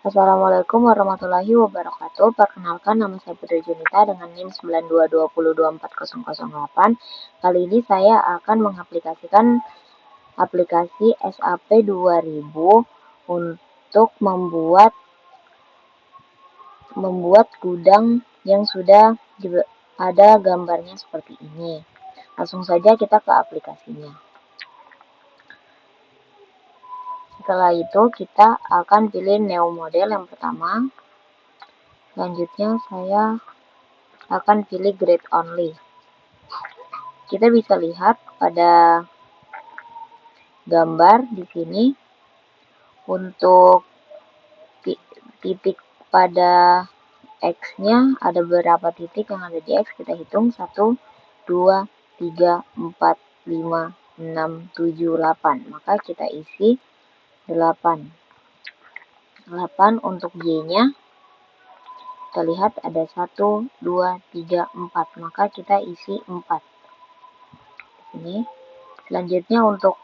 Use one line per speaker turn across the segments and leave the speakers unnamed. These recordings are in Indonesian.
Assalamualaikum warahmatullahi wabarakatuh. Perkenalkan, nama saya Putri Junita dengan NIM 92202408. Kali ini saya akan mengaplikasikan aplikasi SAP 2000 untuk membuat gudang yang sudah ada gambarnya seperti ini. Langsung saja kita ke aplikasinya. Setelah itu kita akan pilih new model yang pertama. Selanjutnya saya akan pilih grade only. Kita bisa lihat pada gambar di sini untuk titik pada X-nya ada beberapa titik yang ada di X. Kita hitung 1, 2, 3, 4, 5, 6, 7, 8. Maka kita isi 8. 8 untuk Y-nya. Kita lihat ada 1, 2, 3, 4. Maka kita isi 4. Ini. Selanjutnya untuk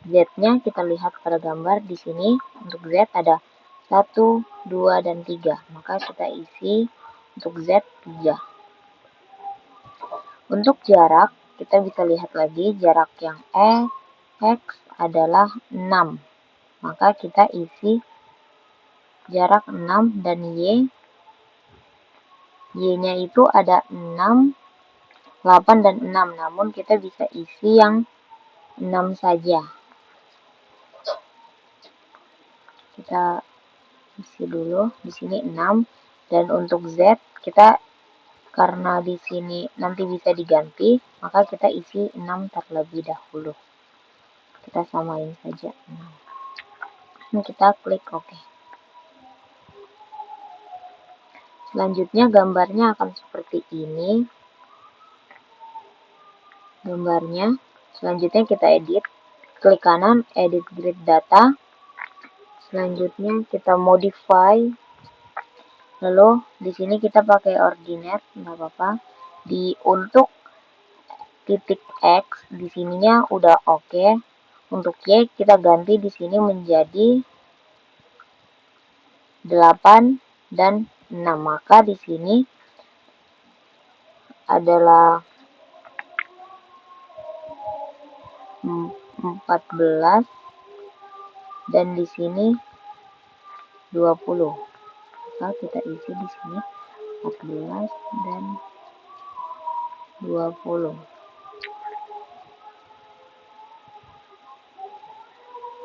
Z-nya kita lihat pada gambar di sini. Untuk Z ada 1, 2, dan 3. Maka kita isi untuk Z 3. Untuk jarak kita bisa lihat lagi jarak yang X adalah 6. Maka kita isi jarak 6 dan Y-nya itu ada 6, 8, dan 6. Namun kita bisa isi yang 6 saja. Kita isi dulu di sini 6, dan untuk Z kita karena di sini nanti bisa diganti, maka kita isi 6 terlebih dahulu. Kita samain saja 6. Ini kita klik OK. Selanjutnya gambarnya akan seperti ini. Gambarnya. Selanjutnya kita edit. Klik kanan, edit grid data. Selanjutnya kita modify. Lalu di sini kita pakai ordinate, nggak apa-apa. Untuk titik X di sininya udah oke. Untuk Y kita ganti di sini menjadi 8 dan 6. Maka di sini adalah 14 dan di sini 20. Maka kita isi di sini 14 dan 20.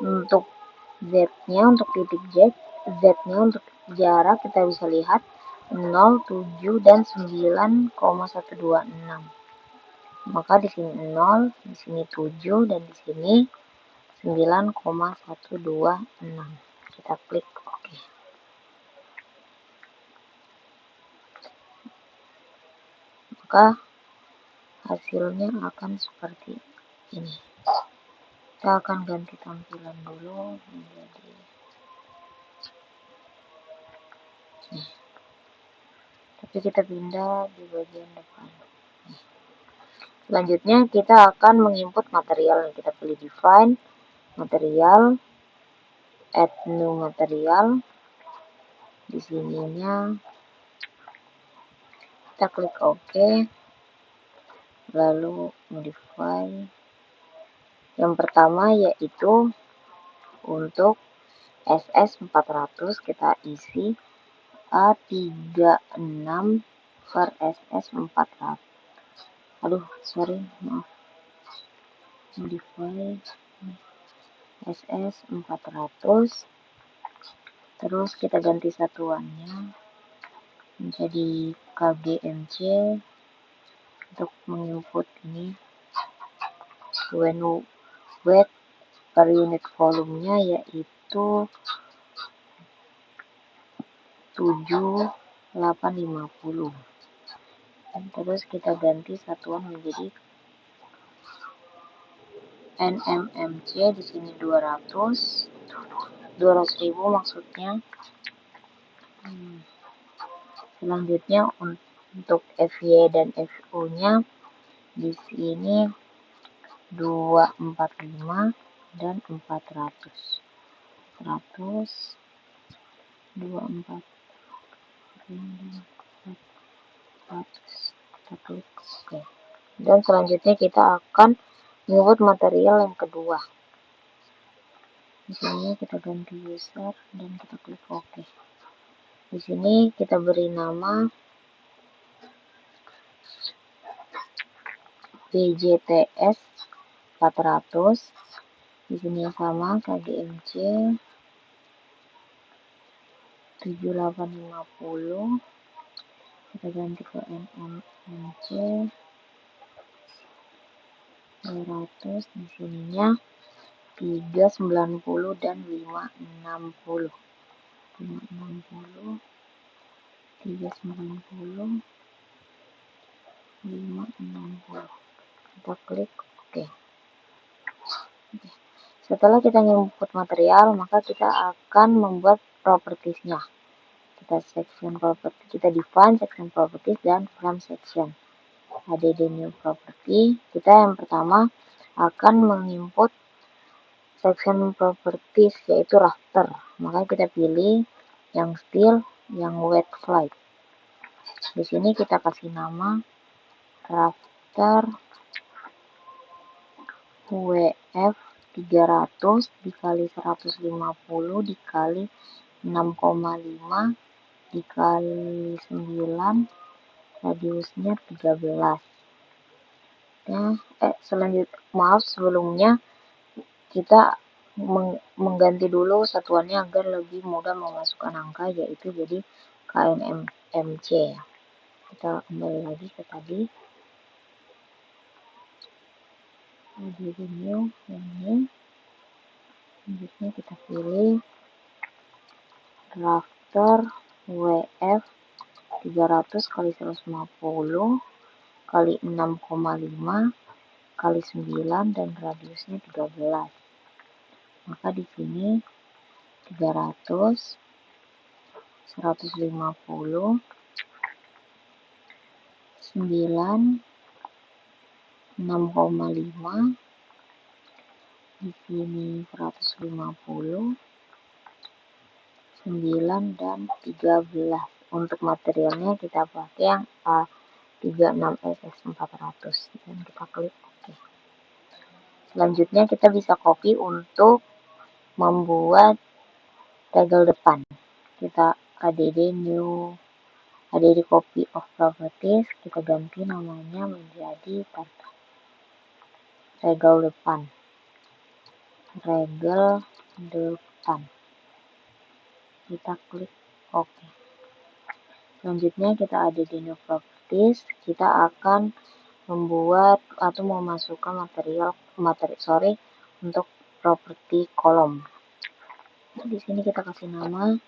Untuk Z-nya, untuk titik Z-nya untuk jarak kita bisa lihat 0, 7, dan 9,126. Maka di sini 0, di sini 7, dan di sini 9,126. Kita klik OK. Maka hasilnya akan seperti ini. Kita akan ganti tampilan dulu menjadi nih. Tapi kita pindah di bagian depan. Nih. Selanjutnya kita akan menginput material. Kita pilih define material, add new material. Di sininya kita klik OK. Lalu modify. Yang pertama yaitu untuk SS400 kita isi A36 per SS400. Aduh, sorry, maaf. Modify SS400. Terus kita ganti satuannya menjadi KGMC untuk menginput ini. When weight per unit volumenya yaitu 7850. Dan terus kita ganti satuan menjadi NMMC, di sini 200.000 maksudnya. Selanjutnya untuk FY dan FO-nya di sini 245 dan 400. 24 kita klik oke. Dan selanjutnya kita akan membuat material yang kedua. Di sini kita ganti user dan kita klik oke. Di sini kita beri nama BJTS 400. Di sini sama KGMC 7850. Kita ganti ke NMC 200. Di sininya 390 dan 560. 390 560. Kita klik oke. Setelah kita input material, maka kita akan membuat propertiesnya. Kita section property, kita define section properties dan from section. Ada di new property. Kita yang pertama akan menginput section properties yaitu rafter. Maka kita pilih yang steel, yang wet slide. Di sini kita kasih nama rafter WF 300 dikali 150 dikali 6,5 dikali 9, radiusnya 13. Nah, sebelumnya kita mengganti dulu satuannya agar lebih mudah memasukkan angka, yaitu jadi KNMC ya. Kita kembali lagi ke tadi. Di new ini. Selanjutnya kita pilih rafter WF 300 kali 150 kali 6,5 kali 9 dan radiusnya 13. Maka di sini 300 150 9 6,5 di sini 150 9 dan 13. Untuk materialnya kita pakai yang A36SS400 dan kita klik oke. Selanjutnya kita bisa copy untuk membuat tegel depan. Kita add copy of properties, kita ganti namanya menjadi regel depan. Kita klik oke. Selanjutnya kita ada di new properties, kita akan membuat atau memasukkan materi untuk properti kolom. Nah, di sini kita kasih nama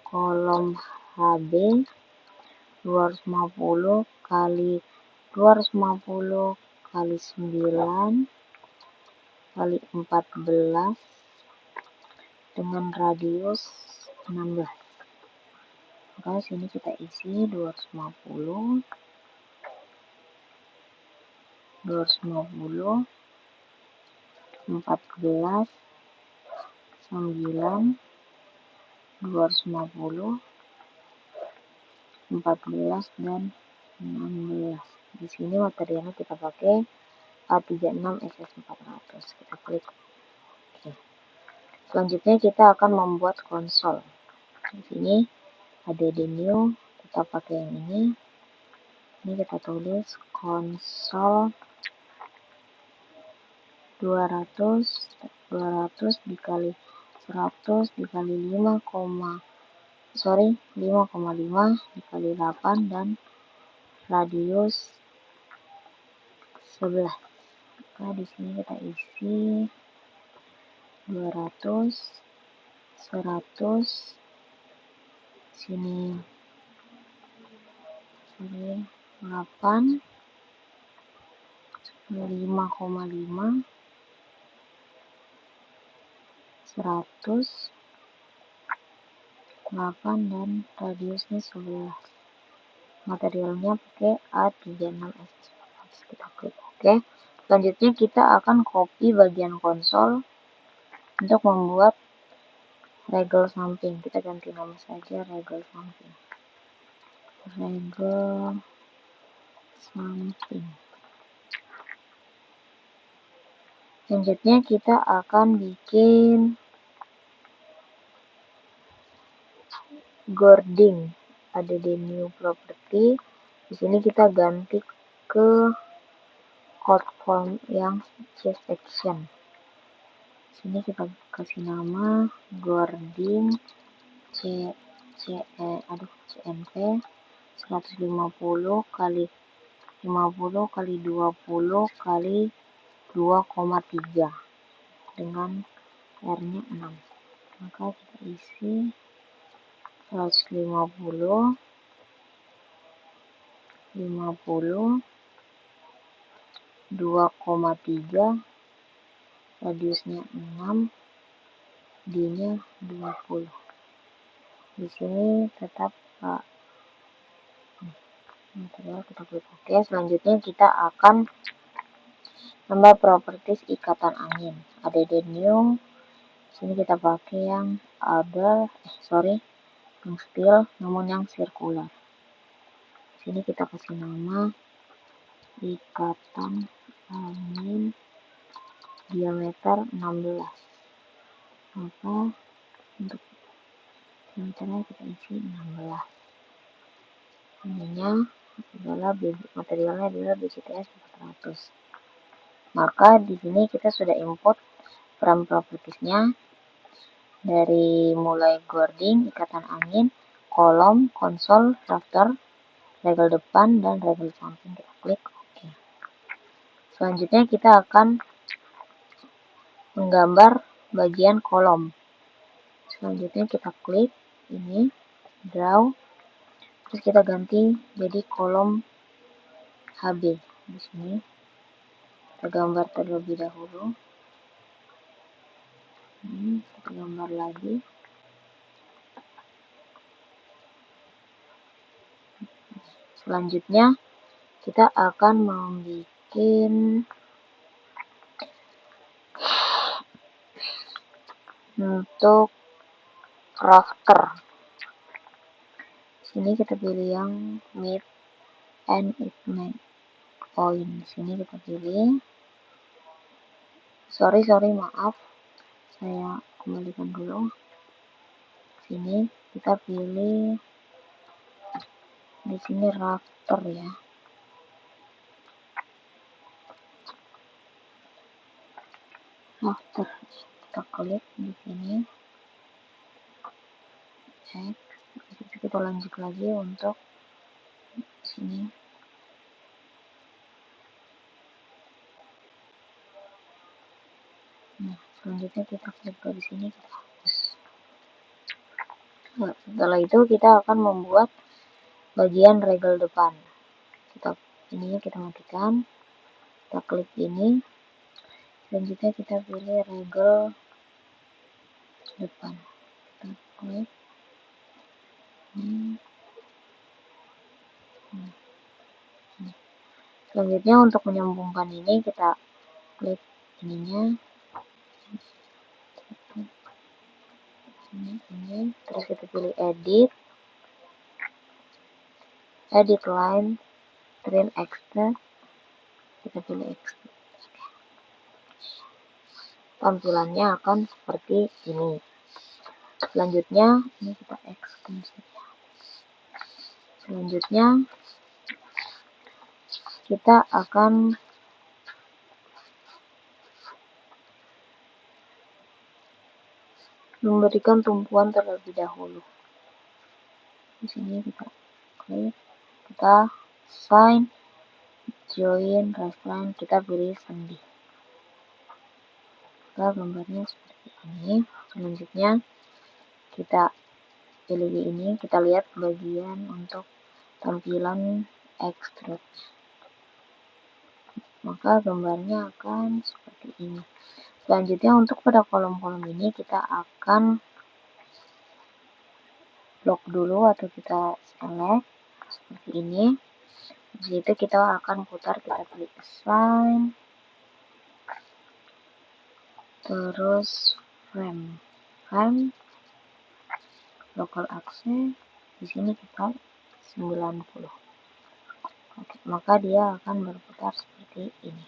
kolom HB 250 kali 250 kali 9 kali 14 dengan radius 16. Maka sini kita isi 250 14 9 250 14 dan 16. Di sini materialnya kita pakai A36SS400. Kita klik oke. Selanjutnya kita akan membuat konsol. Di sini ada di new, kita pakai yang ini. Ini kita tulis konsol 200 dikali 100 dikali 5,5 dikali 8 dan radius 11. Nah, di sini kita isi 200 100 sini 8 5,5 100 8 dan radiusnya 11. Materialnya pakai A36SS400. Kita klik oke. Selanjutnya kita akan copy bagian konsol untuk membuat regel samping. Kita ganti nama saja regel samping. Regel samping. Selanjutnya kita akan bikin Gording. Ada di new property. Di sini kita ganti ke code form yang chest action. Di sini kita kasih nama Gording CNP 150 kali 50 kali 20 kali 2,3 dengan R-nya 6. Maka kita isi 150 50 2,3 radiusnya 6, D-nya 20. Di sini tetap material kita klik OK. Selanjutnya kita akan tambah properties ikatan angin. Ada di new. Sini kita pakai yang yang steel namun yang circular. Sini kita kasih nama ikatan angin diameter 16. Maka untuk diameternya kita isi 16. Ininya materialnya adalah BCTS 400. Maka di sini kita sudah import frame propertiesnya dari mulai Gording, ikatan angin, kolom, konsol, rafter, regel depan, dan regel samping. Kita klik OK. Selanjutnya kita akan menggambar bagian kolom. Selanjutnya kita klik ini, draw, terus kita ganti jadi kolom HB. Di sini kita gambar terlebih dahulu. Kita gambar lagi. Selanjutnya kita akan membuat untuk rafter. Sini kita pilih yang mid and ignite point. Sini kita pilih. Sorry maaf. Saya kembalikan dulu. Sini kita pilih di sini rafter ya. Rafter. Kita klik di sini. Cek. Kita lanjut lagi untuk sini. Nah, selanjutnya kita klik ke sini, kita hapus. Nah, setelah itu kita akan membuat bagian regel depan. Ininya kita matikan. Kita klik ini. Selanjutnya kita pilih regel depan. Kita klik ini. Selanjutnya untuk menyambungkan ini kita klik ininya. Ini. Terus kita pilih edit line, train extend. Kita pilih extend. Tampilannya akan seperti ini. Selanjutnya ini kita extend saja. Selanjutnya kita akan memberikan tumpuan terlebih dahulu. Di sini kita klik, kita sign, join, reference, kita pilih sendi. Gambarnya seperti ini. Selanjutnya kita pilih ini, kita lihat bagian untuk tampilan extrude. Maka gambarnya akan seperti ini. Selanjutnya untuk pada kolom-kolom ini kita akan lock dulu atau kita select seperti ini. Di situ kita akan putar, kita klik assign, terus frame. local access di sini kita 90. Oke, maka dia akan berputar seperti ini.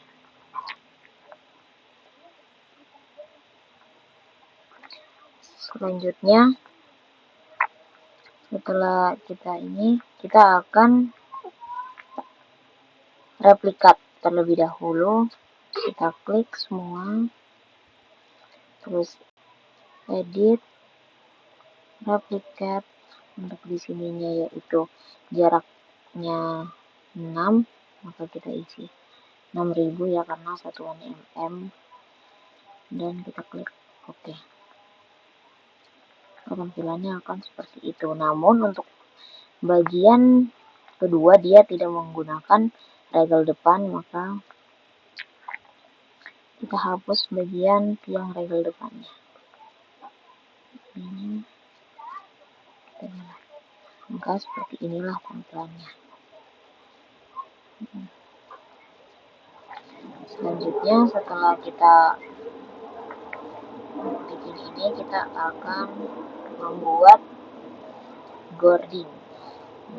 Selanjutnya, setelah kita akan replikat terlebih dahulu. Kita klik semua, terus edit, replikat. Untuk di sininya yaitu jaraknya 6, maka kita isi 6000 ya, karena satuannya mm, dan kita klik OK. Tampilannya akan seperti itu. Namun untuk bagian kedua dia tidak menggunakan regel depan, maka kita hapus bagian tiang regel depannya. Ini kita nyalakan. Maka seperti inilah tampilannya. Selanjutnya, setelah kita bikin ini, kita akan membuat boarding.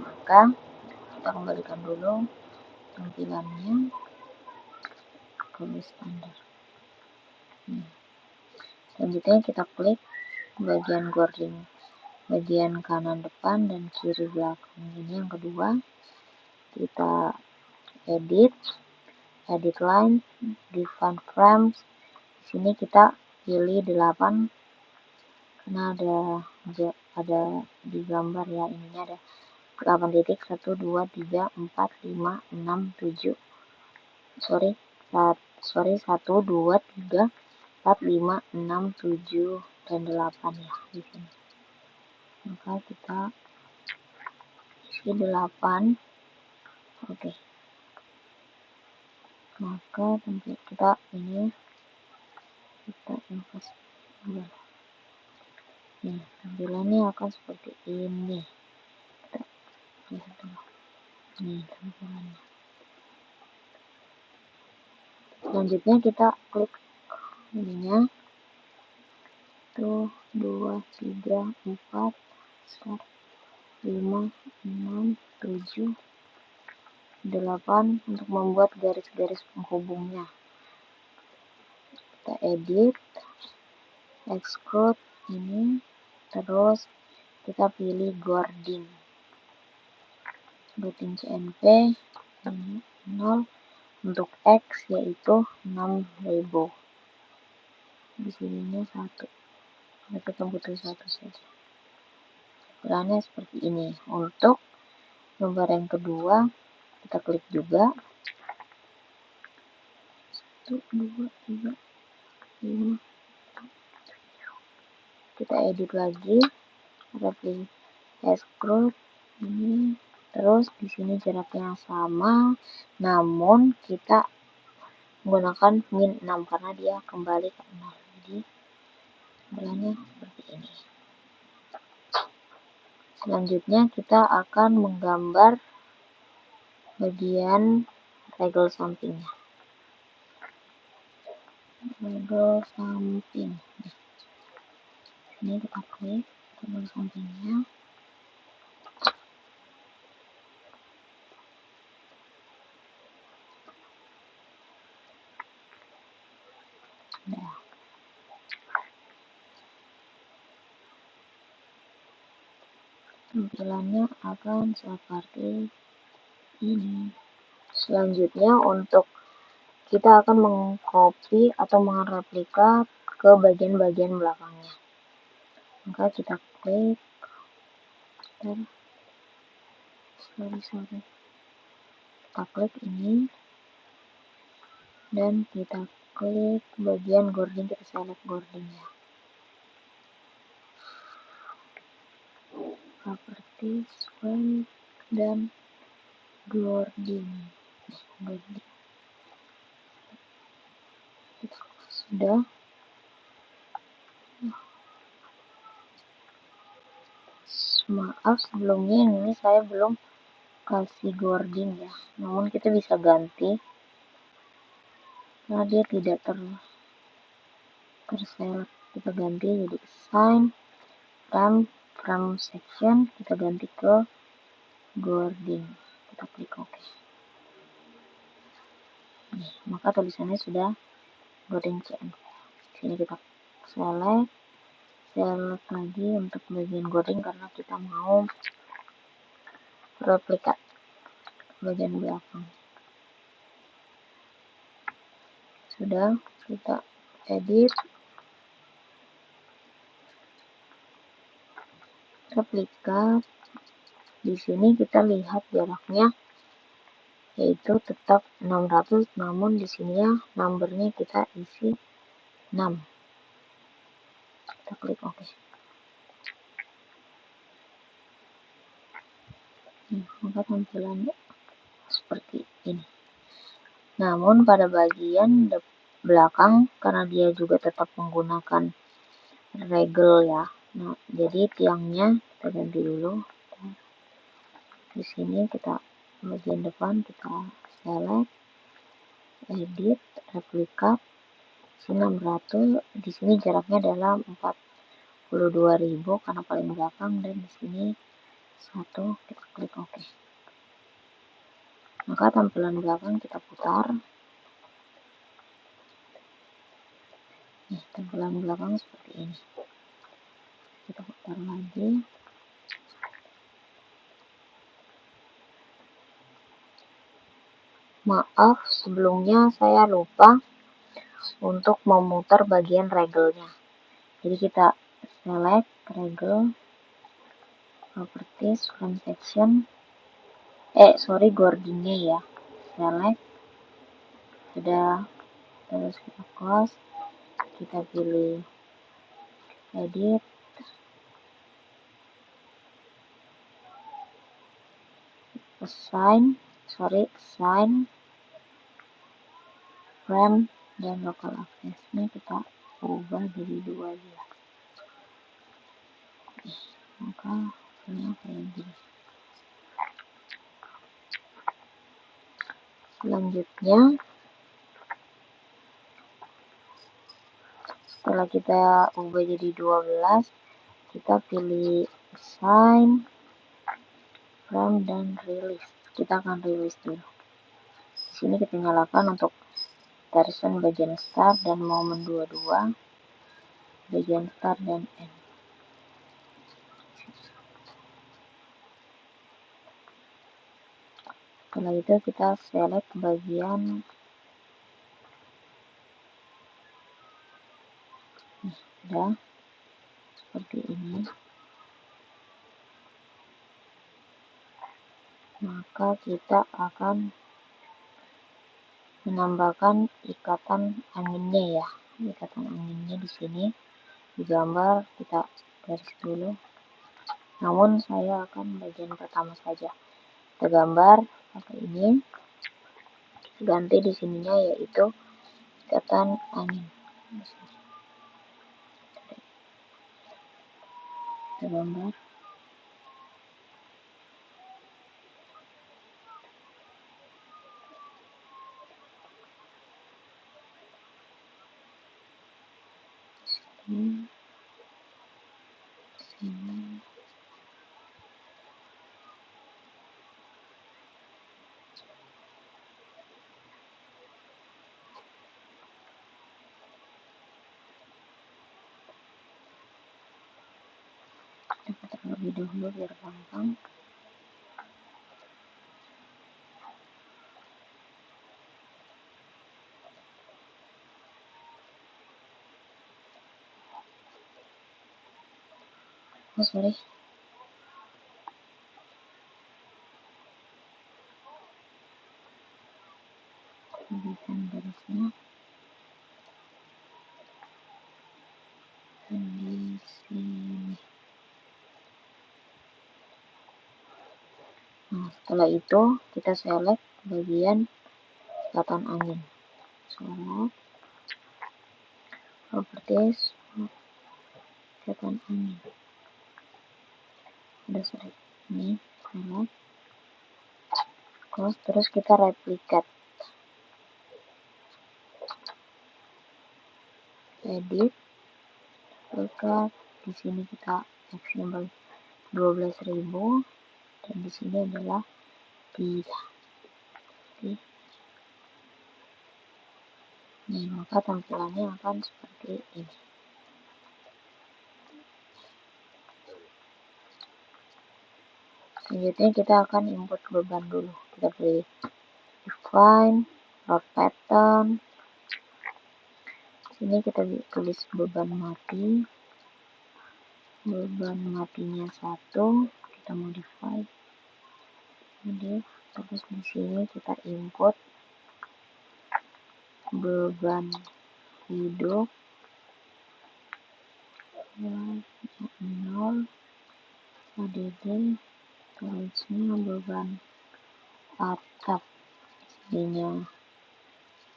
Maka kita kembalikan dulu tampilannya ke standar. Selanjutnya kita klik bagian boarding, bagian kanan depan dan kiri belakang. Ini yang kedua. Kita edit line, define frames. Di sini kita pilih 8 karena ada di gambar ya, ininya ada 8 titik, 1 2 3 4 5 6 7 1 2 3 4 5 6 7 dan 8 ya di sini. Maka kita isi 8. Oke. Maka tempat kita ini kita invest. Nah, tampilannya akan seperti ini. Kita lihat dulu. Ini tampilannya. Selanjutnya kita klik ininya. 1 2 3 4 5 6 7 8 untuk membuat garis-garis penghubungnya. Kita edit, extrude ini, terus kita pilih boarding CNV 0 untuk X yaitu 6000. Di sininya 1. Kita butuh 1 saja. Tampilannya seperti ini. Untuk gambar yang kedua kita klik juga 1 2 3 5. Kita edit lagi, kita pilih extrude ini, terus di sini jaraknya sama, namun kita menggunakan min 6 karena dia kembali ke 0. Jadi tampilannya seperti ini. Selanjutnya kita akan menggambar bagian regel sampingnya. Regel samping. Ini kita klik regel sampingnya. Nah, tampilannya akan seperti ini. Selanjutnya untuk kita akan mengcopy atau mereplika ke bagian-bagian belakangnya. Maka kita klik kita klik ini dan kita klik bagian boarding, kita select boardingnya. Properties, frame, dan boarding. Sudah. Maaf sebelumnya ini saya belum kasih boarding ya, namun kita bisa ganti karena dia tidak terselect. Kita ganti jadi assign frame from section kita ganti ke Gording, kita klik OK. Maka tulisannya sudah Gording CN. Sini kita select lagi untuk bagian Gording karena kita mau replikat bagian belakang. Sudah, kita edit, replikat. Di sini kita lihat jaraknya yaitu tetap 600, namun di sini ya numbernya kita isi 6. Kita klik OK. Maka tampilannya seperti ini. Namun pada bagian belakang karena dia juga tetap menggunakan regel ya. Nah, jadi tiangnya kita ganti dulu. Di sini kita bagian depan kita select, edit, replikat. Sini 600, di sini jaraknya adalah 42.000 karena paling belakang, dan di sini 1, kita klik OK. Maka tampilan belakang kita putar. Tampilan belakang seperti ini. Kita putar lagi. Maaf, sebelumnya saya lupa untuk memutar bagian regelnya. Jadi kita select regel, properties, from section, Gordingnya ya. Select, sudah, terus kita close, kita pilih edit, assign, frame, dan local access-nya kita ubah jadi 2 aja. Maka hasilnya kayak gini. Selanjutnya, setelah kita ubah jadi 12, kita pilih assign, frame, dan release. Kita akan release dulu. Di sini kita nyalakan untuk person bagian start dan momen 22, bagian start dan end. Setelah itu kita select bagian sudah seperti ini. Maka kita akan menambahkan ikatan anginnya ya. Ikatan anginnya di sini digambar, kita garis dulu. Namun saya akan bagian pertama saja. Kita gambar pakai ini. Ganti di sininya yaitu ikatan angin. Kita gambar. Sini. Kita terlebih dahulu biar gampang. Oh sorry. Lebihkan garisnya. Dan di sini. Nah, setelah itu kita select bagian ikatan angin. Select properties, ikatan angin. Udah select. Ini select. Close, terus kita replikat. Edit. Replikat. Di sini kita actionable 12.000 dan di sini adalah 3. Nah, maka tampilannya akan seperti ini. Selanjutnya kita akan input beban dulu. Kita pilih define, load pattern. Sini kita tulis beban mati. Beban matinya 1, kita modify. Terus di sini kita input beban hidup 0 ADD, terusnya beban atap nya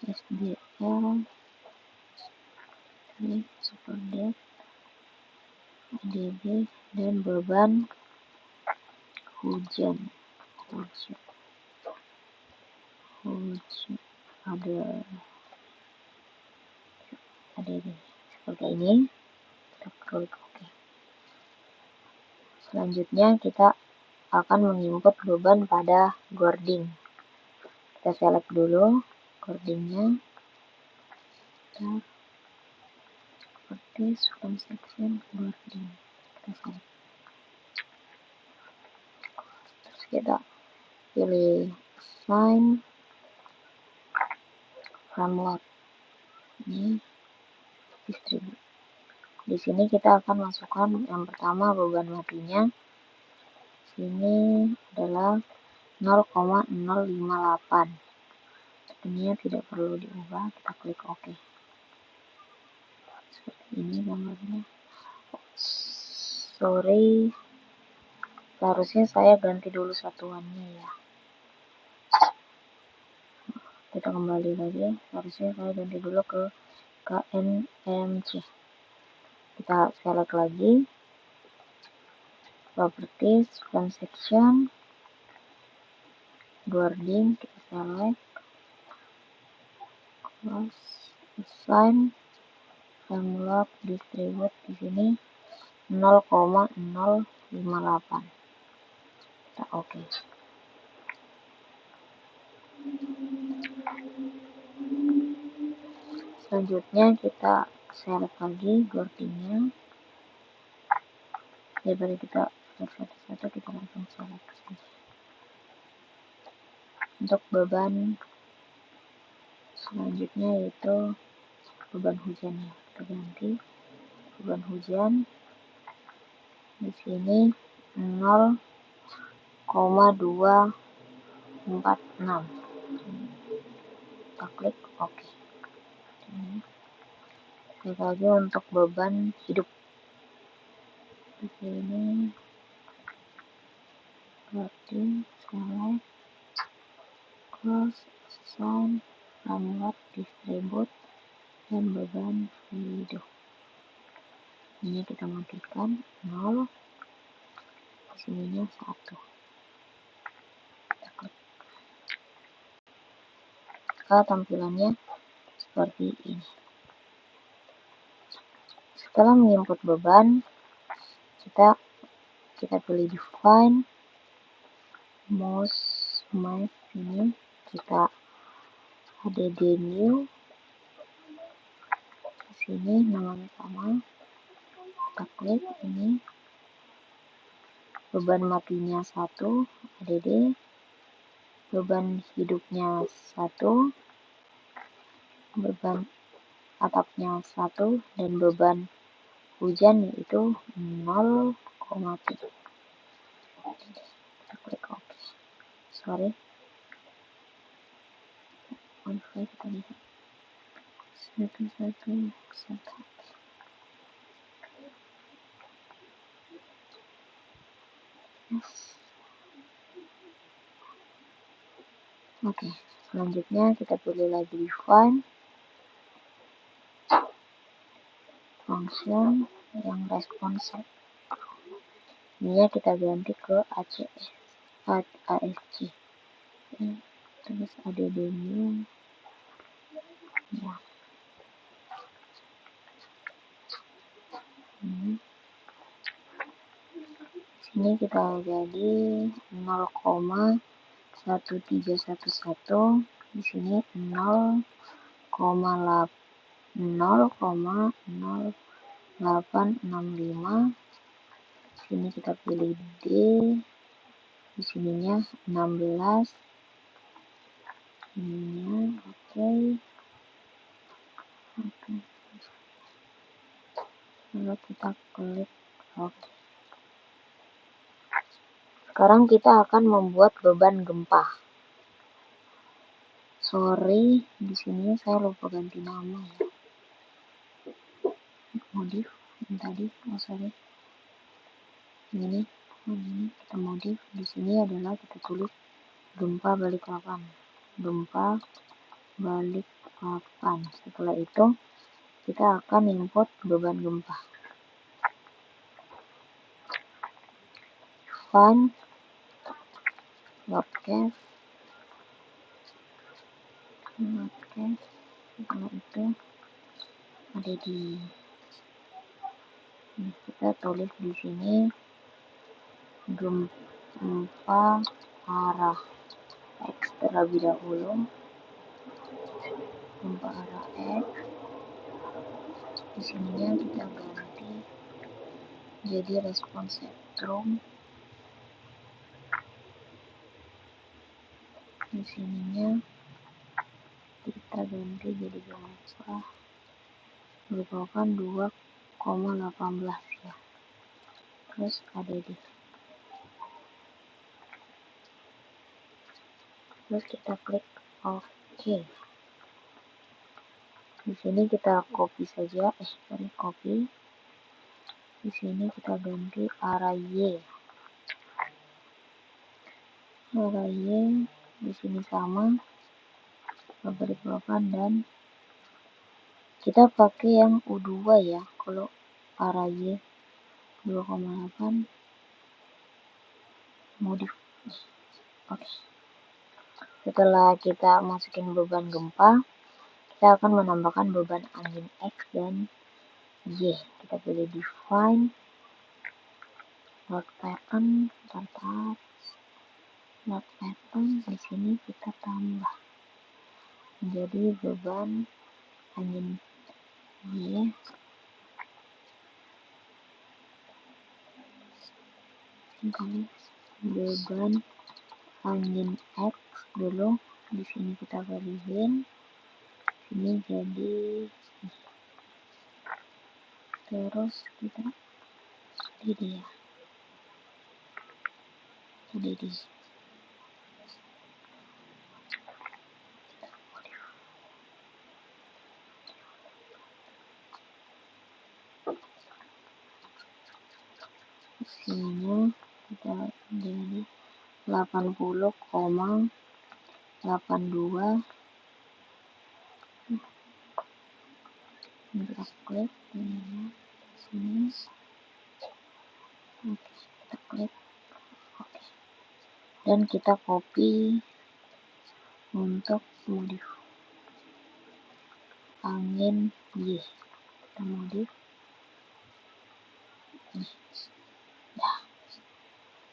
SDL, super ADD, dan beban hujan ada ADD seperti ini. Kita klik OK. Selanjutnya kita akan menginput beban pada gording. Kita select dulu gordingnya. Seperti from section gording. Kita select. Terus kita pilih assign from load. Ini distribute. Di sini kita akan masukkan yang pertama beban matinya. Sini adalah 0,058. Ini tidak perlu diubah, kita klik OK. Seperti ini gambarnya. Sorry, seharusnya saya ganti dulu satuannya ya. Kita kembali lagi, harusnya saya ganti dulu ke KNMC. Kita select lagi properties, transaction, gording, kita select, close, assign, framework, distribute. Di sini 0,058. Kita OK. Selanjutnya kita select lagi gordingnya. Daripada kita satu-satu, kita langsung select saja. Untuk beban selanjutnya yaitu beban hujannya, kita ganti beban hujan. Di sini 0,246. Kita klik OK. Klik lagi untuk beban hidup. Di sini gording, select, close, assign, framework, distribute, dan beban hidup. Ini kita matikan 0, sininya 1. Kita klik. Maka tampilannya seperti ini. Setelah menginput beban, kita pilih define, mouse map ini, kita add new. Di sini namanya sama. Kita klik ini. Beban matinya 1, ADD. Beban hidupnya 1. Beban atapnya 1, dan beban hujan yaitu 0,3. Kita klik OK. Sorry. Modify, kita lihat. 1. Yes. Oke, selanjutnya kita pilih lagi define function yang responsive. Ini kita ganti ke ASC. Terus ada new. Ya. Ini kita jadi 0,1311. Di sini 0,0865. Sini kita pilih D. Di sininya 16. Ininya oke. Lalu kita klik oke. Sekarang kita akan membuat beban gempa. Sorry, di sini saya lupa ganti nama ya. Modif yang tadi, sorry. Ini kita modif. Di sini adalah kita tulis gempa Balikpapan. Gempa Balikpapan. Setelah itu kita akan input beban gempa. Find loadcast. Setelah itu ada kita tulis di sini gempa arah X terlebih dahulu. Gempa arah X. Di sininya kita ganti jadi respons spektrum. Di sininya kita ganti jadi gempa merupakan 2,18 ya. Terus ada terus kita klik OK. Di sini kita copy saja, copy. Di sini kita ganti arah Y. Arah Y di sini sama Balikpapan dan kita pakai yang U2 ya. Kalau arah Y 2,8 modif. Oke. Setelah kita masukin beban gempa, kita akan menambahkan beban angin X dan Y. Kita pilih define load pattern, load pattern. Di sini kita tambah menjadi beban angin Y. Beban angin X dulu. Di sini kita pilihin. Ini jadi terus kita jadi ya. Jadi sini kita jadi 80,82. Kita klik ini sini. Oke, kita klik oke. Dan kita copy untuk modif angin Y. Kita modif. Ya.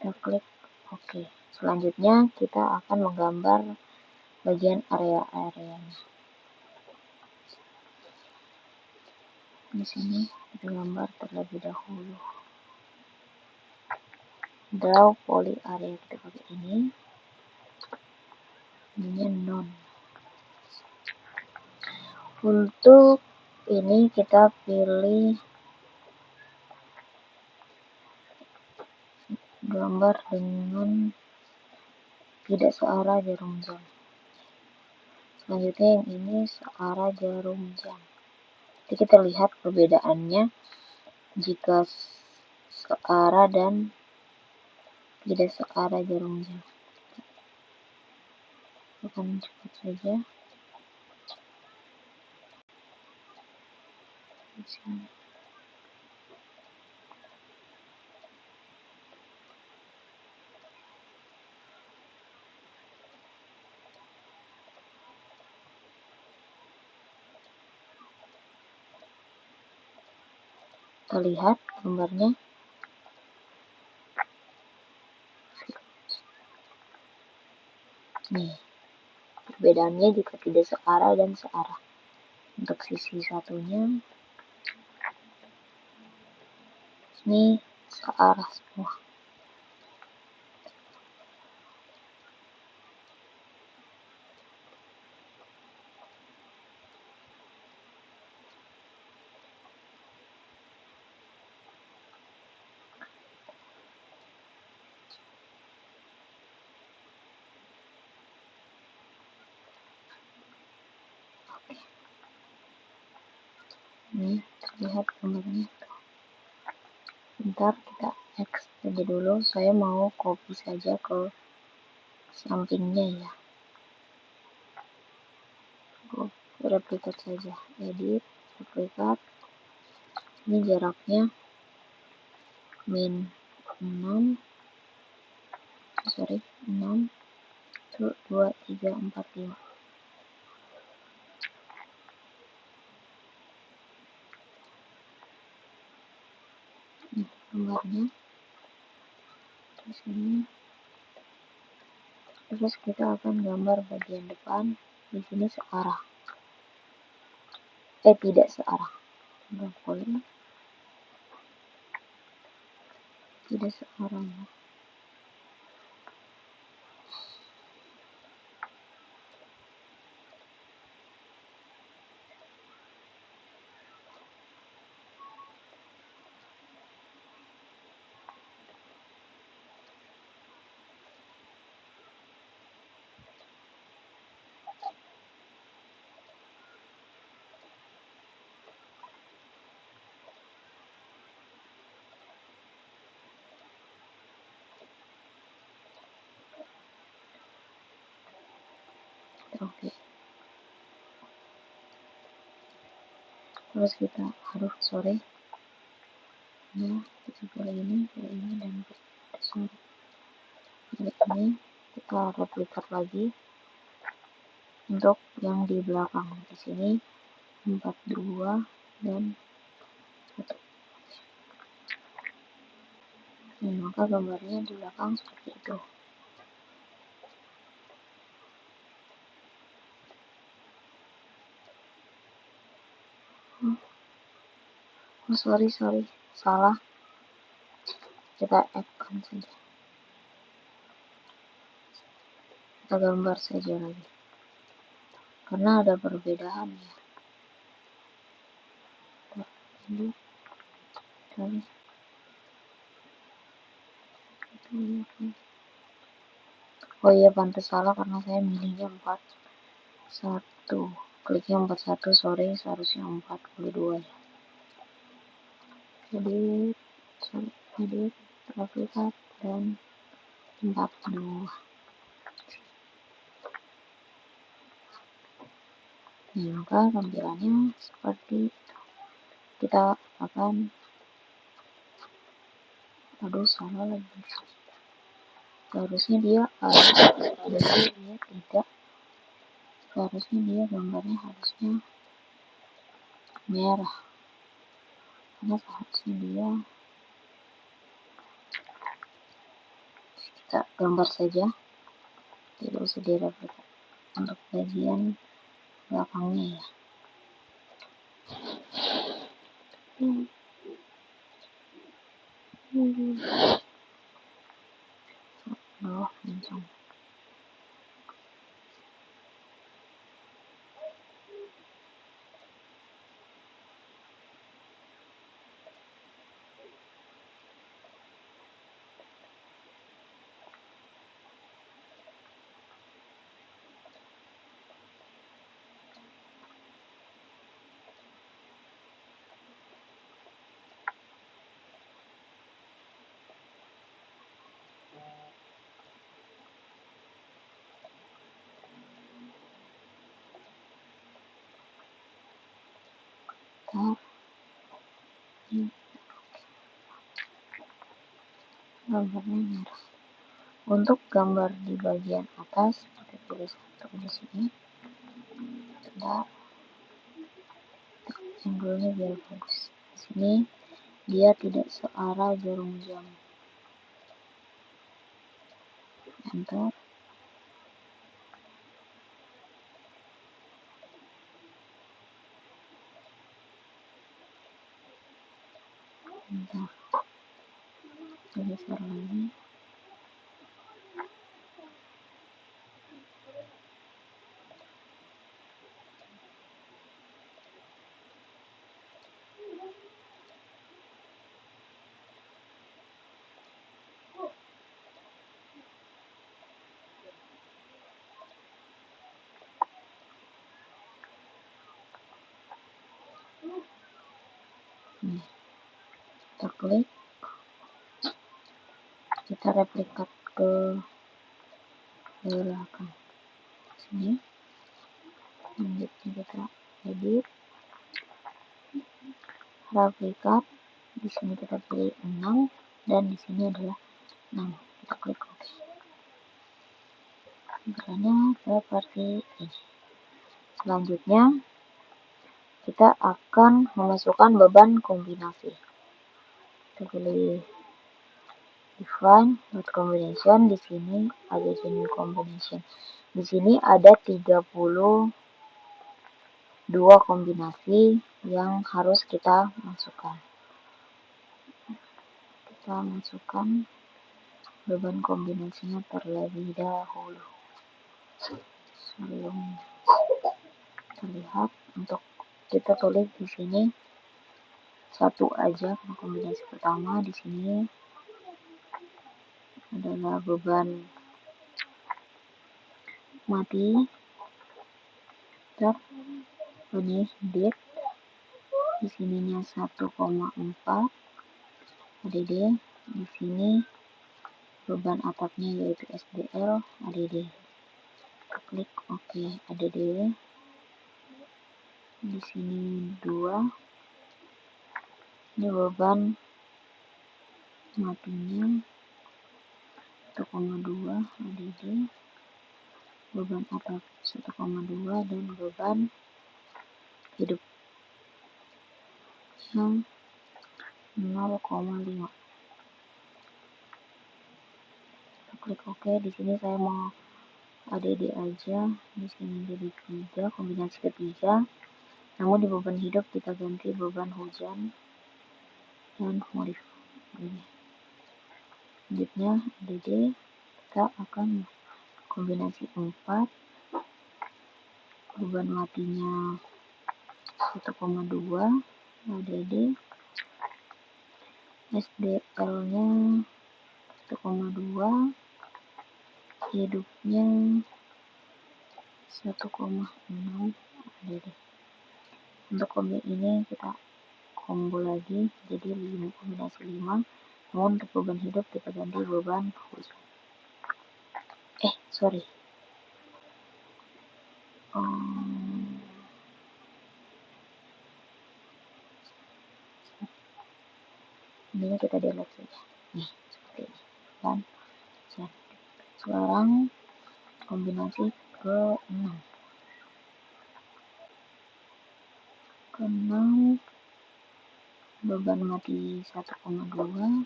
Kita klik oke. Selanjutnya kita akan menggambar bagian area-areanya. Di sini kita gambar terlebih dahulu. Draw poly area, kita pakai ini. Ini non. Untuk ini kita pilih gambar dengan tidak searah jarum jam. Selanjutnya yang ini searah jarum jam. Jadi kita lihat perbedaannya jika searah dan tidak searah jarum jam. Akan cepat saja. Di sini. Kita lihat gambarnya. Nih, perbedaannya jika tidak searah dan searah. Untuk sisi satunya, ini searah semua. Ini terlihat gambarnya. Bentar, kita X saja dulu. Saya mau copy saja ke sampingnya ya. Replikat saja. Edit, replikat. Ini jaraknya min 6. 6. 2, 3, 4, 5. Ini gambarnya. Di sini. Terus kita akan gambar bagian depan. Di sini searah. Tidak searah. Tidak searah ya. Oke. Terus kita sorry. Nah, kita pilih ini, dan sorry. Ini kita replikat lagi untuk yang di belakang. Di sini 4, 2 dan 1. Nah, maka gambarnya di belakang seperti itu. Sorry, salah. Kita add-on saja. Kita gambar saja lagi. Karena ada perbedaan ya. Ini, sorry. Oh iya, pantas salah karena saya milihnya 41. Kliknya 41, sorry, seharusnya 42 ya. Edit, replikat, dan 42. Nah, maka tampilannya seperti itu. Kita akan salah lagi. Seharusnya dia tidak. Seharusnya dia gambarnya harusnya merah. Karena seharusnya dia, kita gambar saja. Tidak usah direplikat untuk bagian belakangnya ya. Bawah kencang. Gambarnya merah. Untuk gambar di bagian atas, kita pilih satu di sini. Sebentar, angle-nya biar bagus. Di sini dia tidak searah jarum jam. Enter. Bentar, geser lagi. Nih, kita klik, kita replikat ke belakang sini. Selanjutnya kita edit, replikat. Di sini kita pilih 6 dan di sini adalah 6. Kita klik OK. Caranya seperti ini. Selanjutnya kita akan memasukkan beban kombinasi. Kita pilih define dot combination. Di sini ada jenis combination. Di sini ada 32 kombinasi yang harus kita masukkan. Kita masukkan beban kombinasinya terlebih dahulu. Sebelum terlihat, untuk kita tulis di sini satu aja kombinasi pertama. Di sini adalah beban mati. Ini date. Di sininya 1,4 ADD. Di sini beban atapnya yaitu SDL ADD. Kita klik OK ADD. Di sini 2. Ini beban matinya 1,2 ADD. Beban atap 1,2 dan beban hidup yang 0,5. Kita klik OK. Di sini saya mau ADD aja. Di sini jadi 3, kombinasi ketiga. Namun di beban hidup kita ganti beban hujan dan modif. Ini. Selanjutnya ADD kita akan kombinasi 4. Beban matinya 1,2 ADD. SDL-nya 1,2, hidupnya 1,6 ADD. Untuk kombi ini kita combo lagi jadi 5 kombinasi 5. Namun untuk beban hidup kita ganti beban hujan. Sorry. Ini kita delete saja. Nih, seperti ini. Dan sekarang kombinasi ke-6. Ke-6 beban mati 1,2.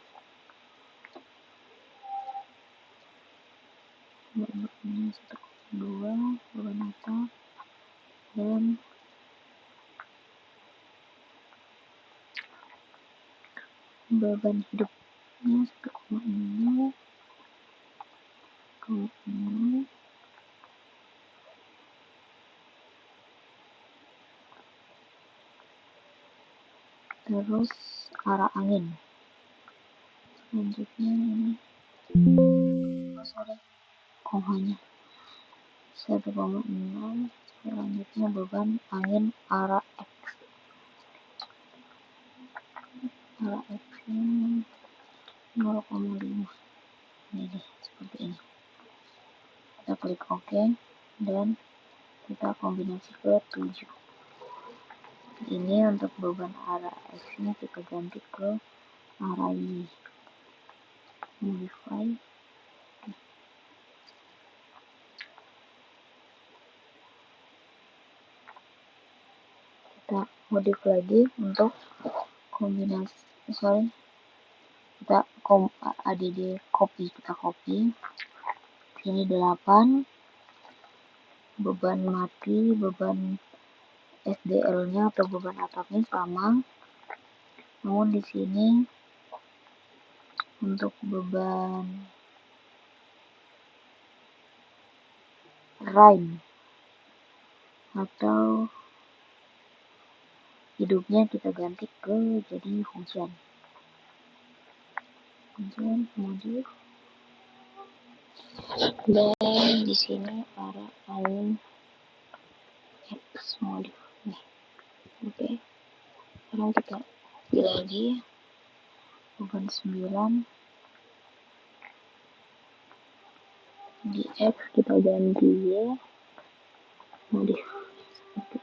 Bebannya 1,2, beban atap dan beban hidupnya 1,6. Terus arah angin. Selanjutnya ini kohanya 1,6. Selanjutnya beban angin arah X. Arah X-nya 0,5. Ini deh, seperti ini. Kita klik OK dan kita kombinasi ke-7. Ini untuk beban arah X-nya kita ganti ke arah Y. Modify. Kita modif lagi untuk kombinasi, kita ADD copy, kita copy. Sini 8. Beban mati, beban SDL-nya atau beban atapnya sama. Namun di sini untuk beban rain atau hidupnya kita ganti ke jadi hujan modif. Dan di sini arah angin X modif nih. Oke, sekarang kita pilih lagi beban 9 di X, kita ganti Y modif. Oke,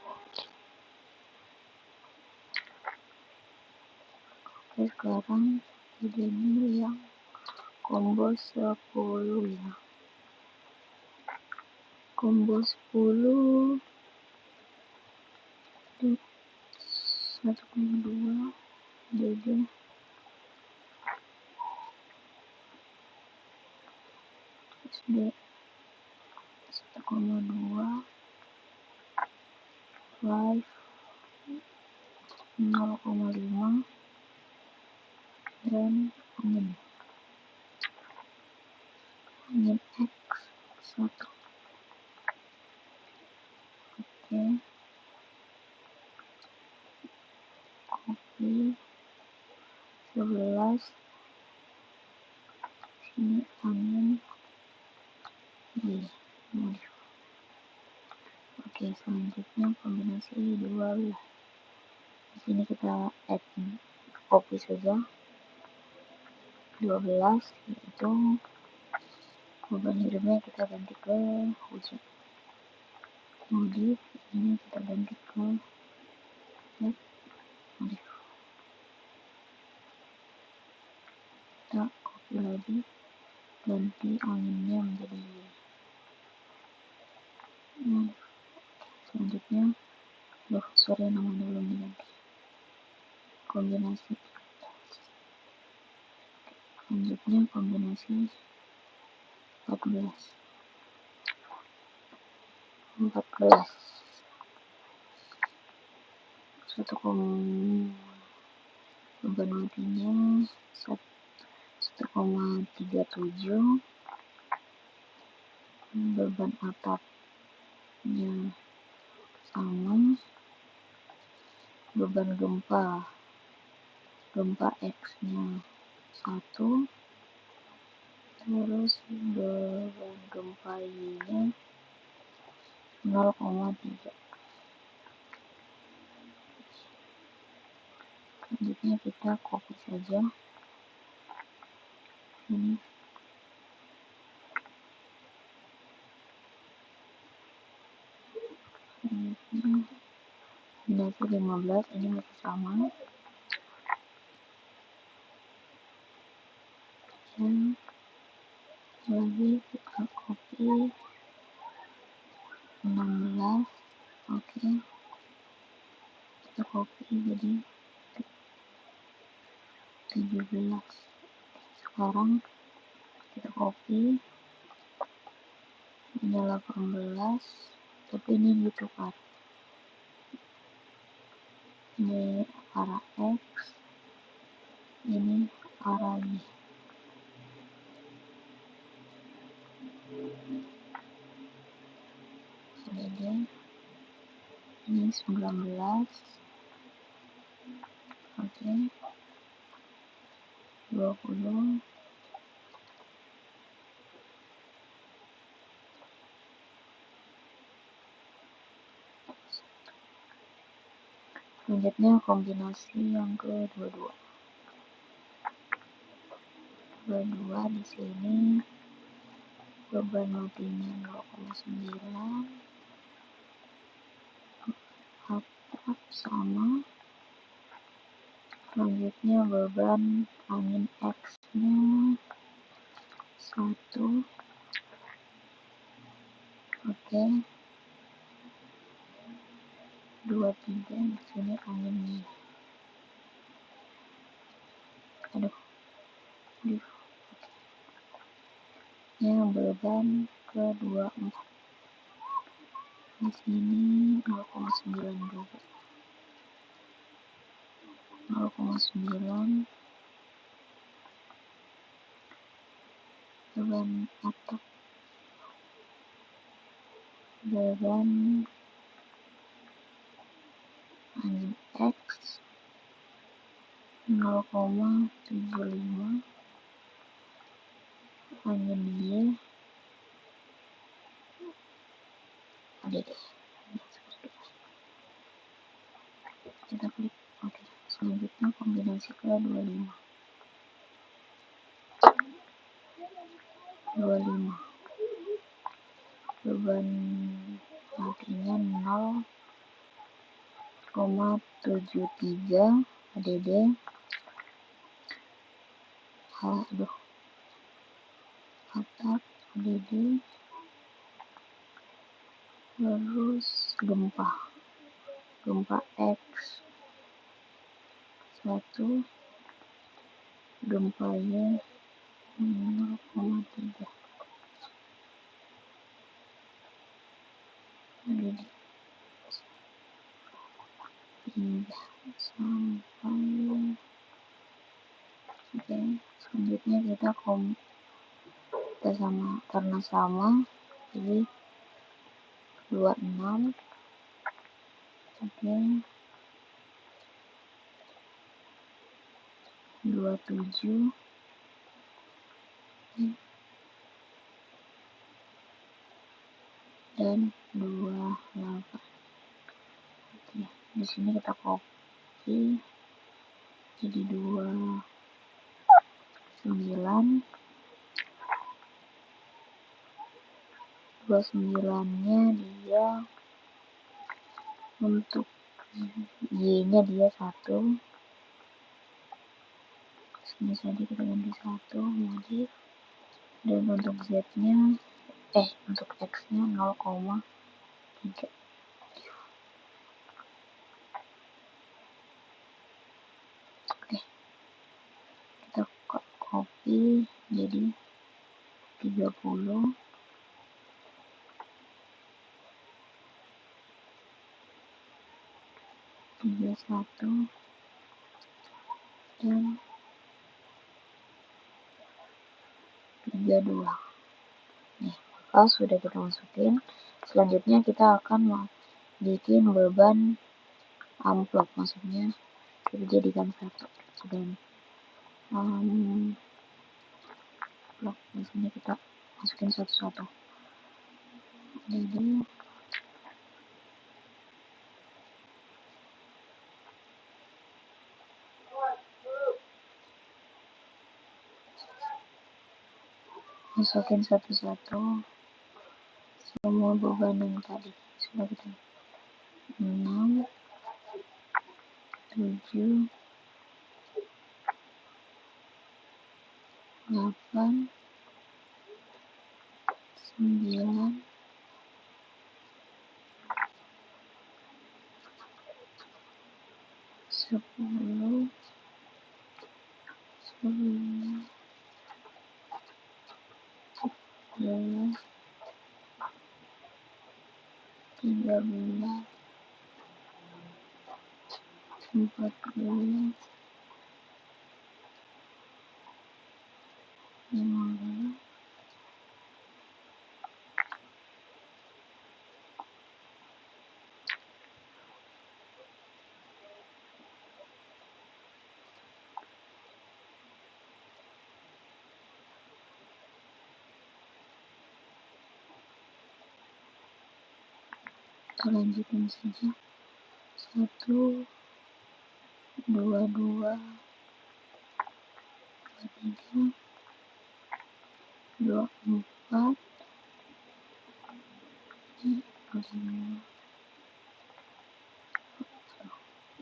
sekarang ini yang combo 10 ya. Combo 10 1,2 jadi SD 1,2 live 0,5 dan angin X 1. Oke, kopi 11, sini angin Y modif. Oke, selanjutnya kombinasi 12. Di sini kita add kopi saja 12, yaitu beban hidupnya kita ganti ke hujan modif. Ini kita ganti ke modif. Kita copy lagi, ganti anginnya menjadi modif. Selanjutnya namanya belum diganti. Kombinasi selanjutnya kombinasi 14 1, beban matinya 1,37, beban atapnya sama, beban gempa X nya 1, terus beban gempa Y nya 0,3. Selanjutnya kita copy saja ini. Selanjutnya kombinasi 15 ini masih sama, dan lagi kita copy 16. Oke, kita copy jadi 17. Sekarang kita copy ini 18, tapi ini ditukar, ini arah X, ini arah Y. Jadi ini 19. Oke, 20. Selanjutnya kombinasi yang ke-22. Di sini beban matinya 0,9, atap sama. Selanjutnya beban angin X nya 1. Oke, 23. Di sini anginnya, beban ke-24. Di sini 0,9 juga, 0,9 9 beban atap beban angin X 0,75 angin Y ADD. Kita klik oke. Selanjutnya kombinasi ke 25 beban matinya 0,73 ADD. Atap ADD. Terus gempa X 1, gempa Y 0,3 ADD. Hingga sampai oke. Selanjutnya kita sama karena sama jadi 26 oke 27 dan 28. Oke, di sini kita copy jadi 29 nya dia untuk Y nya dia 1, sini saja kita ganti 1 modif, dan untuk Z nya untuk X nya 0,3. Oke, kita copy jadi 30 31 dan 32. Nih, maka sudah kita masukin. Selanjutnya kita akan bikin beban amplop, maksudnya kita jadikan satu dan amplop di sini kita masukin satu-satu. Jadi masukin satu-satu semua beban yang tadi sudah kita 6 7 8 9 10 11 12 13 14 15. Kita lanjutin saja 1 2 2 3 24 25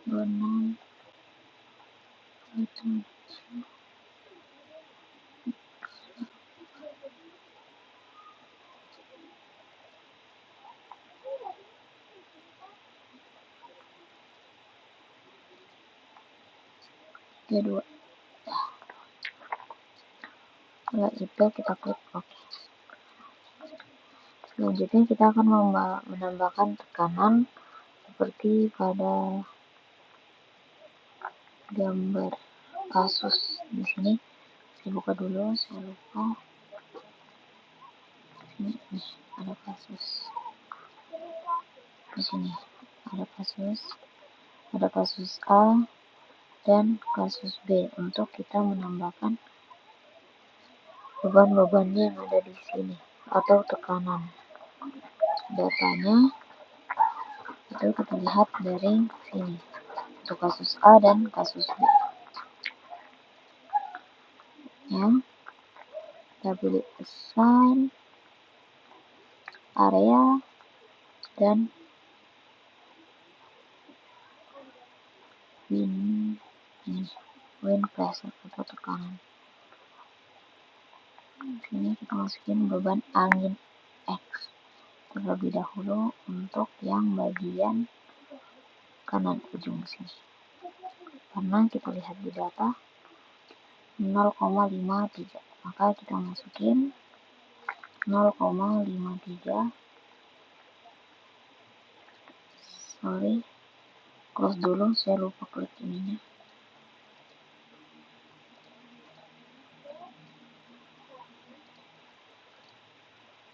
26 27 32. Setelah itu kita klik OK. Selanjutnya kita akan menambahkan tekanan seperti pada gambar kasus di sini. Saya buka dulu, saya lupa. Ini ada kasus. Di sini ada kasus A dan kasus B untuk kita menambahkan beban-bebannya yang ada di sini atau tekanan. Datanya itu kita lihat dari sini untuk kasus A dan kasus B. Ya, kita pilih assign area dan wind pressure atau tekanan. Sini kita masukin beban angin X terlebih dahulu untuk yang bagian kanan ujung sini, karena kita lihat di data 0,53, maka kita masukin 0,53. Sorry, close dulu, saya lupa klik ininya.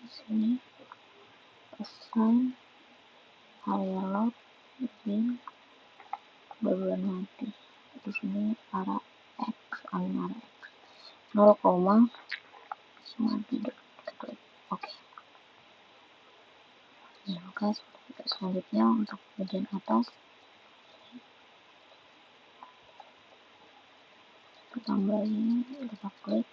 Di sini assign area load wind beban mati. Di sini arah X, angin arah X 0,93. Kita klik oke. Ya, maka selanjutnya untuk bagian atas kita tambahin, kita klik.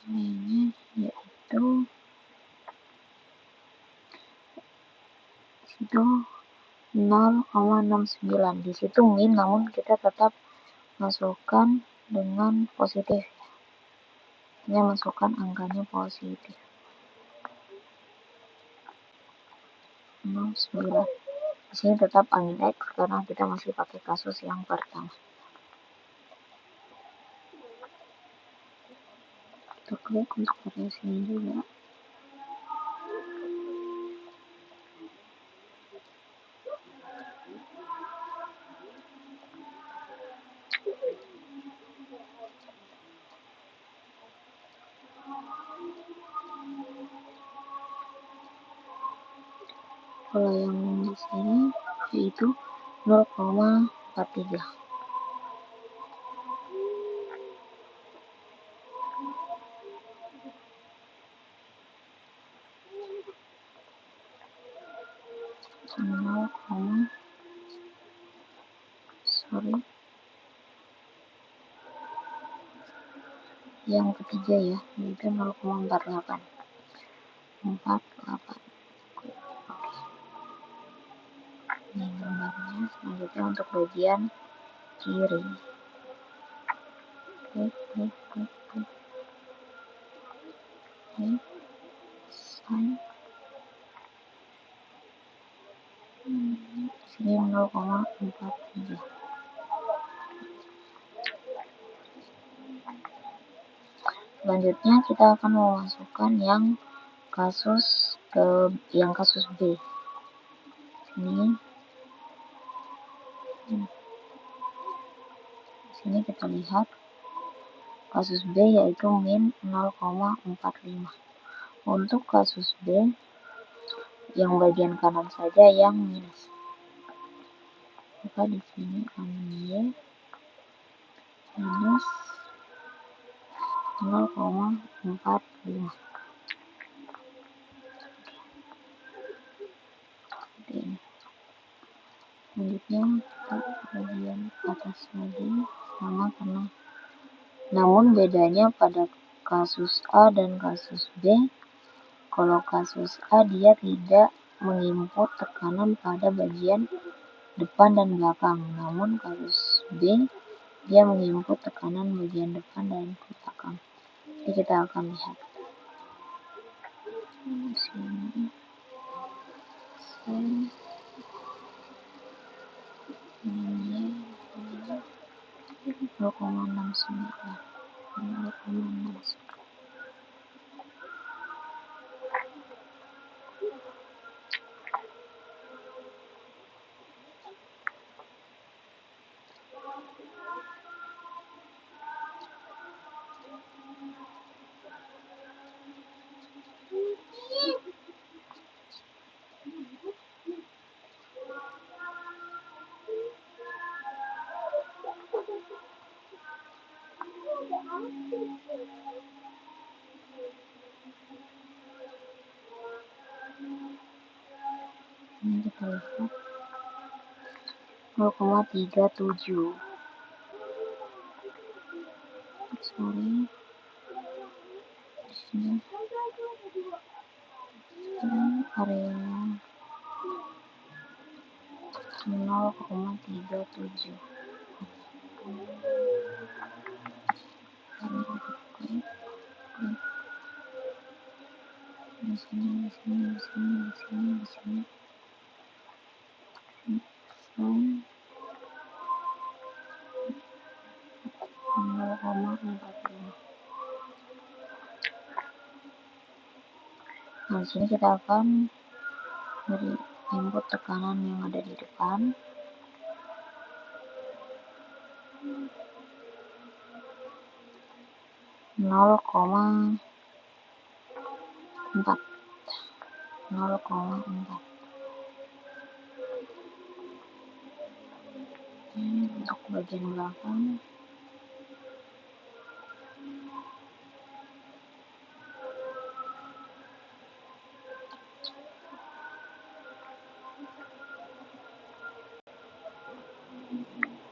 Ini yaitu situ 0,69. Di situ min, namun kita tetap masukkan dengan positif. Ini masukkan angkanya positif 0,9. Di sini tetap angin X karena kita masih pakai kasus yang pertama. Kita klik untuk variasinya juga. Kalau yang di sini yaitu 0,43. Yang ketiga ya, yaitu 0,48. Ini gambarnya. Selanjutnya untuk bagian kiri. Klik. Sign. Sini 0,43. Selanjutnya kita akan memasukkan yang kasus B. Sini kita lihat kasus B yaitu min 0,45. Untuk kasus B yang bagian kanan saja yang minus. Maka di sini angin Y minus 0,45. Seperti ini. Selanjutnya kita bagian atas lagi sama, karena namun bedanya pada kasus A dan kasus B, kalau kasus A dia tidak menginput tekanan pada bagian depan dan belakang, namun kasus B dia menginput tekanan bagian depan dan belakang. Jadi kita akan lihat di sini. 0,61. Ini kita lihat 0,37. Sorry, di sini area 0,37. Di sini 0,45. Nah, di sini kita akan beri input tekanan yang ada di depan. Nol koma empat. Untuk bagian belakang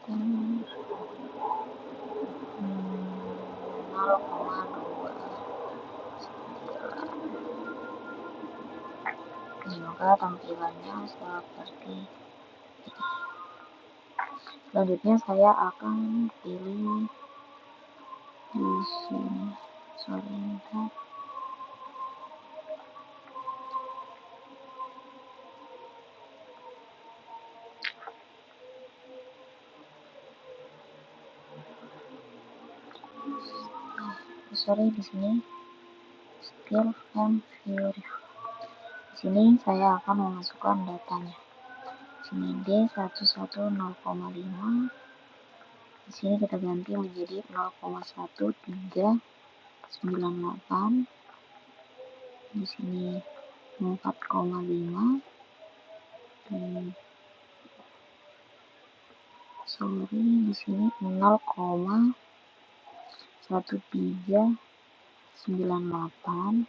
dan 0,2. Maka tampilannya seperti ini. Selanjutnya saya akan pilih di sini. Di sini skill and view. Di sini saya akan memasukkan datanya. Di sini D11 0,5. Di sini kita ganti menjadi 0,1398. Di sini 4,5. Di sini 0,1398.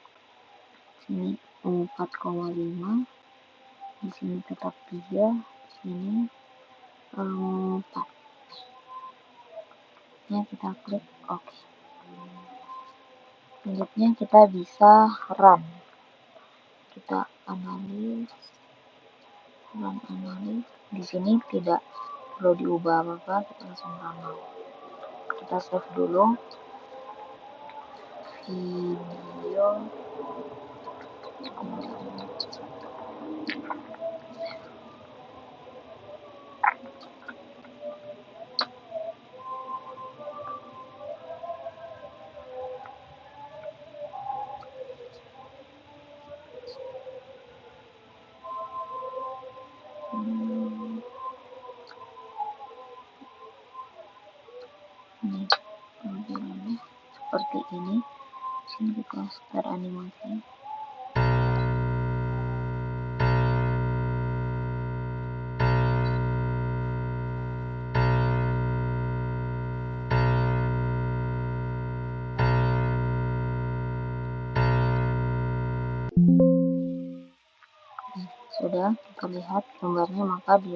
Sini 4,5. Di sini tetap 3. Sini 4. Ya, kita klik OK. Selanjutnya kita bisa run. Kita analis. Di sini tidak perlu diubah apa-apa, kita langsung run. Kita save dulu video. Ini tampilannya seperti ini. Sini kita start animasi. Sudah kita lihat gambarnya, maka di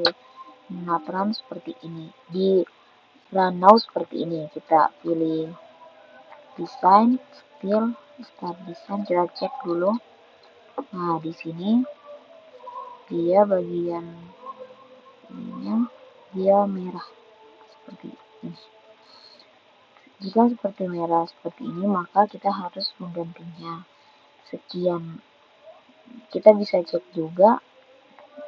run seperti ini. Di run now seperti ini. Kita pilih desain, skill, start design, kita cek dulu. Nah, di sini dia bagian ininya dia merah seperti ini. Jika seperti merah seperti ini, maka kita harus menggantinya. Sekian. Kita bisa cek juga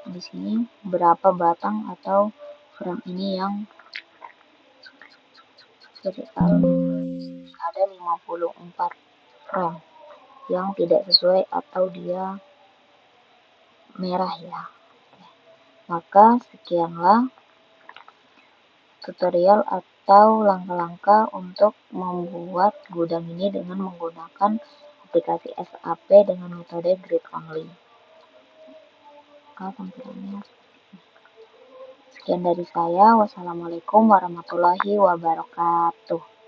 di sini berapa batang atau frame ini yang serial ada 54 frame yang tidak sesuai atau dia merah ya. Maka sekianlah tutorial atau langkah-langkah untuk membuat gudang ini dengan menggunakan aplikasi SAP dengan metode grid only. Tampilannya sekian dari saya. Wassalamualaikum warahmatullahi wabarakatuh.